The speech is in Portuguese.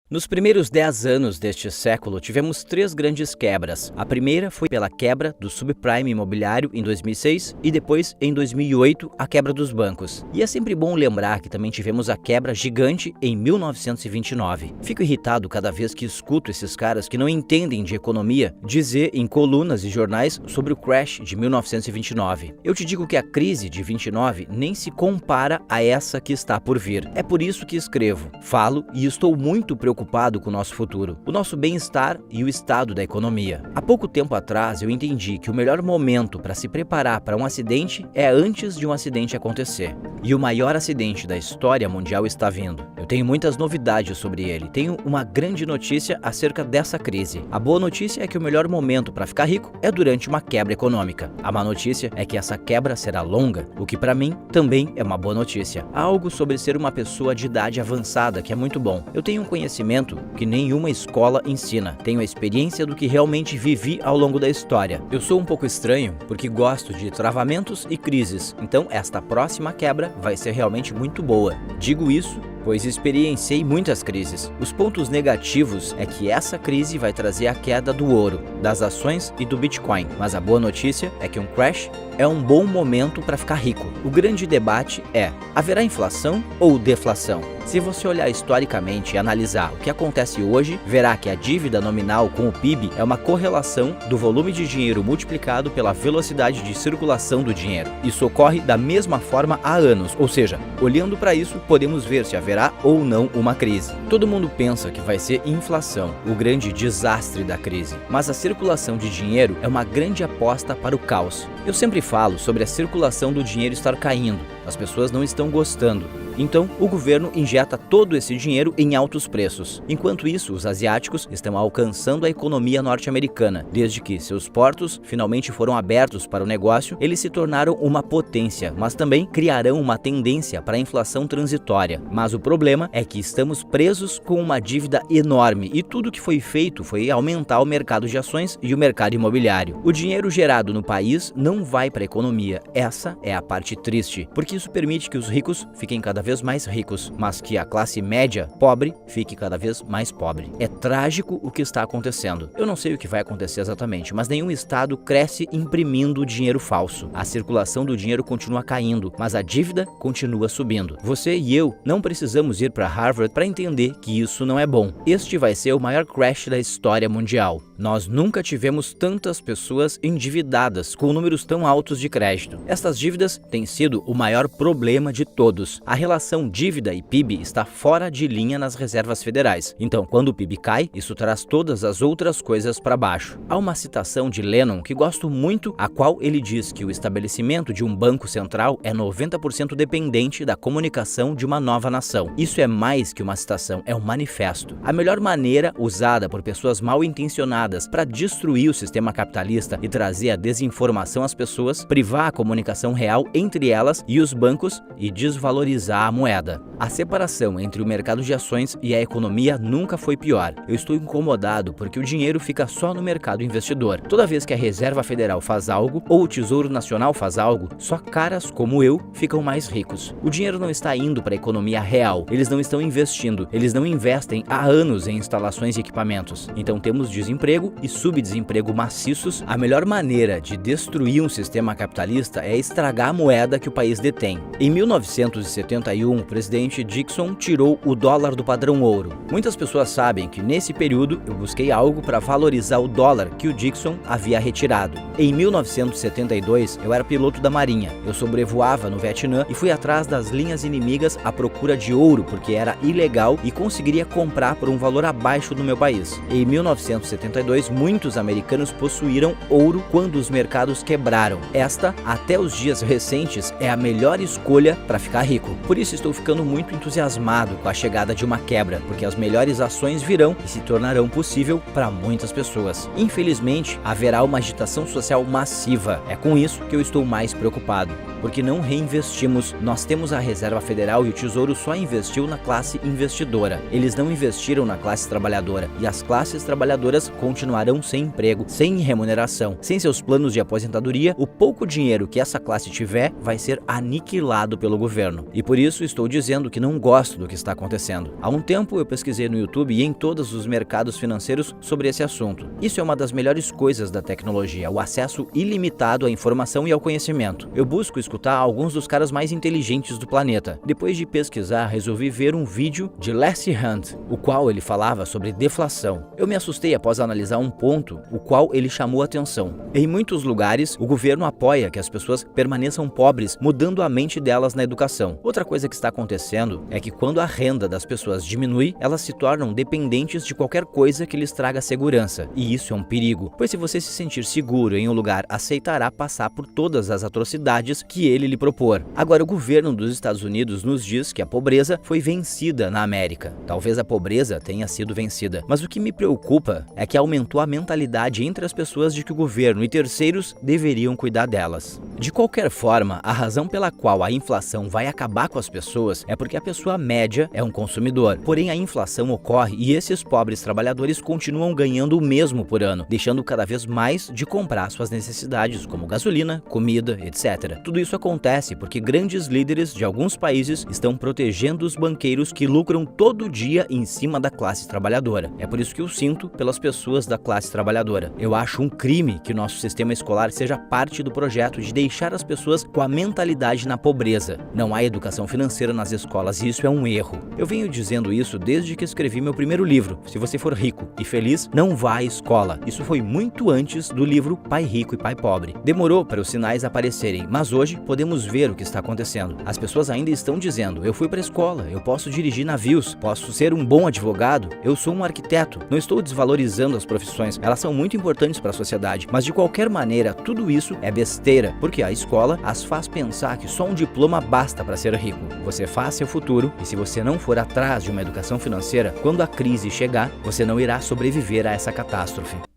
Nos primeiros 10 anos deste século, tivemos 3 grandes quebras. A primeira foi pela quebra do subprime imobiliário em 2006 e depois, em 2008, a quebra dos bancos. E é sempre bom lembrar que também tivemos a quebra gigante em 1929. Fico irritado cada vez que escuto esses caras que não entendem de economia dizer em colunas e jornais sobre o crash de 1929. Eu te digo que a crise de 29 nem se compara a essa que está por vir. É por isso que escrevo, falo e estou muito preocupado com o nosso futuro, o nosso bem-estar e o estado da economia. Há pouco tempo atrás eu entendi que o melhor momento para se preparar para um acidente é antes de um acidente acontecer. E o maior acidente da história mundial está vindo. Eu tenho muitas novidades sobre ele. Tenho uma grande notícia acerca dessa crise. A boa notícia é que o melhor momento para ficar rico é durante uma quebra econômica. A má notícia é que essa quebra será longa, o que para mim também é uma boa notícia. Há algo sobre ser uma pessoa de idade avançada que é muito bom. Eu tenho um conhecimento que nenhuma escola ensina. Tenho a experiência do que realmente vivi ao longo da história. Eu sou um pouco estranho porque gosto de travamentos e crises, então esta próxima quebra vai ser realmente muito boa. Digo isso pois experienciei muitas crises. Os pontos negativos é que essa crise vai trazer a queda do ouro, das ações e do Bitcoin. Mas a boa notícia é que um crash é um bom momento para ficar rico. O grande debate é: haverá inflação ou deflação? Se você olhar historicamente e analisar o que acontece hoje, verá que a dívida nominal com o PIB é uma correlação do volume de dinheiro multiplicado pela velocidade de circulação do dinheiro. Isso ocorre da mesma forma há anos, ou seja, olhando para isso, podemos ver se haverá ou não uma crise. Todo mundo pensa que vai ser inflação, o grande desastre da crise, mas a circulação de dinheiro é uma grande aposta para o caos. Eu sempre falo sobre a circulação do dinheiro estar caindo, as pessoas não estão gostando. Então, o governo injeta todo esse dinheiro em altos preços. Enquanto isso, os asiáticos estão alcançando a economia norte-americana. Desde que seus portos finalmente foram abertos para o negócio, eles se tornaram uma potência, mas também criarão uma tendência para a inflação transitória. Mas o problema é que estamos presos com uma dívida enorme e tudo que foi feito foi aumentar o mercado de ações e o mercado imobiliário. O dinheiro gerado no país não vai para a economia. Essa é a parte triste, porque isso permite que os ricos fiquem cada vez mais ricos, mas que a classe média, pobre, fique cada vez mais pobre. É trágico o que está acontecendo. Eu não sei o que vai acontecer exatamente, mas nenhum estado cresce imprimindo dinheiro falso. A circulação do dinheiro continua caindo, mas a dívida continua subindo. Você e eu não precisamos ir para Harvard para entender que isso não é bom. Este vai ser o maior crash da história mundial. Nós nunca tivemos tantas pessoas endividadas com números tão altos de crédito. Estas dívidas têm sido o maior problema de todos. A relação dívida e PIB está fora de linha nas reservas federais. Então, quando o PIB cai, isso traz todas as outras coisas para baixo. Há uma citação de Lennon que gosto muito, a qual ele diz que o estabelecimento de um banco central é 90% dependente da comunicação de uma nova nação. Isso é mais que uma citação, é um manifesto. A melhor maneira usada por pessoas mal intencionadas para destruir o sistema capitalista e trazer a desinformação às pessoas, privar a comunicação real entre elas e os bancos e desvalorizar a moeda. A separação entre o mercado de ações e a economia nunca foi pior. Eu estou incomodado porque o dinheiro fica só no mercado investidor. Toda vez que a Reserva Federal faz algo ou o Tesouro Nacional faz algo, só caras como eu ficam mais ricos. O dinheiro não está indo para a economia real, eles não estão investindo, eles não investem há anos em instalações e equipamentos. Então temos desemprego e subdesemprego maciços. A melhor maneira de destruir um sistema capitalista é estragar a moeda que o país detém. Em 1971, o presidente Nixon tirou o dólar do padrão ouro. Muitas pessoas sabem que nesse período eu busquei algo para valorizar o dólar que o Nixon havia retirado. Em 1972, eu era piloto da Marinha. Eu sobrevoava no Vietnã e fui atrás das linhas inimigas à procura de ouro porque era ilegal e conseguiria comprar por um valor abaixo do meu país. Em 1972, muitos americanos possuíram ouro quando os mercados quebraram. Esta, até os dias recentes, é a melhor escolha para ficar rico. Por isso estou ficando muito entusiasmado com a chegada de uma quebra, porque as melhores ações virão e se tornarão possível para muitas pessoas. Infelizmente, haverá uma agitação social massiva. É com isso que eu estou mais preocupado. porque não reinvestimos. Nós temos a Reserva Federal e o Tesouro só investiu na classe investidora. Eles não investiram na classe trabalhadora, e as classes trabalhadoras continuarão sem emprego, sem remuneração, sem seus planos de aposentadoria. O pouco dinheiro que essa classe tiver vai ser aniquilado pelo governo. E por isso estou dizendo que não gosto do que está acontecendo. Há um tempo eu pesquisei no YouTube e em todos os mercados financeiros sobre esse assunto. Isso é uma das melhores coisas da tecnologia, o acesso ilimitado à informação e ao conhecimento. Eu busco escutar alguns dos caras mais inteligentes do planeta. Depois de pesquisar, resolvi ver um vídeo de Larry Hunt, o qual ele falava sobre deflação. Eu me assustei após analisar um ponto, o qual ele chamou a atenção. Em muitos lugares, o governo apoia que as pessoas permaneçam pobres, mudando a mente delas na educação. Outra coisa que está acontecendo é que quando a renda das pessoas diminui, elas se tornam dependentes de qualquer coisa que lhes traga segurança. E isso é um perigo, pois se você se sentir seguro em um lugar, aceitará passar por todas as atrocidades que ele lhe propor. Agora, o governo dos Estados Unidos nos diz que a pobreza foi vencida na América. Talvez a pobreza tenha sido vencida, mas o que me preocupa é que aumentou a mentalidade entre as pessoas de que o governo e terceiros deveriam cuidar delas. De qualquer forma, a razão pela qual a inflação vai acabar com as pessoas é porque a pessoa média é um consumidor. Porém, a inflação ocorre e esses pobres trabalhadores continuam ganhando o mesmo por ano, deixando cada vez mais de comprar suas necessidades, como gasolina, comida, etc. Tudo isso acontece porque grandes líderes de alguns países estão protegendo os banqueiros que lucram todo dia em cima da classe trabalhadora. É por isso que eu sinto pelas pessoas da classe trabalhadora. Eu acho um crime que o nosso sistema escolar seja parte do projeto de deixar as pessoas com a mentalidade na pobreza. Não há educação financeira nas escolas e isso é um erro. Eu venho dizendo isso desde que escrevi meu primeiro livro, Se Você For Rico e Feliz, Não Vá à Escola. Isso foi muito antes do livro Pai Rico e Pai Pobre. Demorou para os sinais aparecerem, mas hoje podemos ver o que está acontecendo. As pessoas ainda estão dizendo, eu fui para a escola, eu posso dirigir navios, posso ser um bom advogado, eu sou um arquiteto. Não estou desvalorizando as profissões, elas são muito importantes para a sociedade, mas de qualquer maneira, tudo isso é besteira, porque a escola as faz pensar que só um diploma basta para ser rico. Você faz seu futuro e se você não for atrás de uma educação financeira, quando a crise chegar, você não irá sobreviver a essa catástrofe.